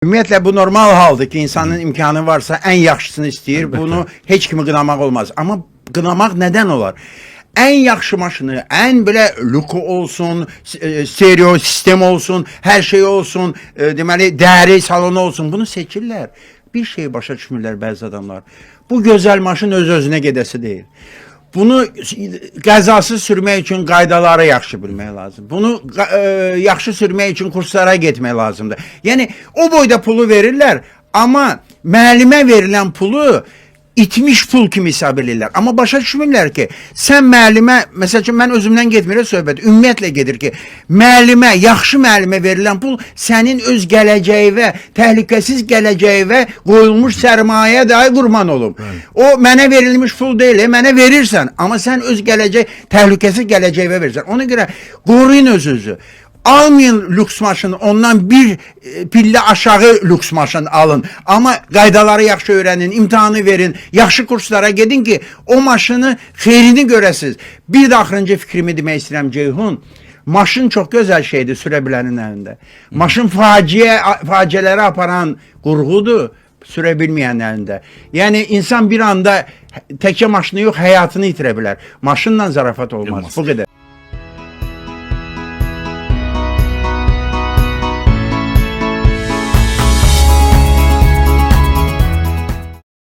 Ümumiyyətlə bu normal haldır ki, insanın imkanı varsa ən yaxşısını istəyir. Bunu heç kimi qınamaq olmaz. Amma qınamaq nədən olar? Ən yaxşı maşını, ən belə luku olsun, stereo sistem olsun, hər şey olsun, deməli dəri salonu olsun. Bunu seçirlər. Bir şey başa düşmürlər bəzi adamlar. Bu gözəl maşın öz-özünə gedəsi deyil. Bunu qəzasız sürmək üçün qaydaları yaxşı bilmək lazım. Bunu yaxşı sürmək üçün kurslara getmək lazımdır. Yəni o boyda pulu verirlər, amma müəllimə verilən pulu itmiş pul kimi hesab edirlər. Amma başa düşmürlər ki, sən müəllimə, məsəl üçün mən özümdən getmirəm söhbət, ümumiyyətlə gedir ki, müəllimə, yaxşı müəllimə verilən pul sənin öz gələcəyi və təhlükəsiz gələcəyi və qoyulmuş sərmayə dahi qurban olum. O mənə verilmiş pul deyil, mənə verirsən, amma sən öz gələcək, təhlükəsiz gələcəyi verirsən. Ona görə qoruyun özünüzü. Almayın lüks maşını, ondan bir pillə aşağı lüks maşın alın. Amma qaydaları yaxşı öyrənin, imtahanı verin, yaxşı kurslara gedin ki, o maşını xeyrini görəsiniz. Bir də axırıncı fikrimi demək istəyirəm Ceyhun. Maşın çox gözəl şeydir sürə bilənin əlində. Maşın faciələri aparan qurğudur sürə bilməyən əlində. Yəni insan bir anda təkcə maşını yox, həyatını itirə bilər. Maşınla zarafat olmaz. Bu qədər.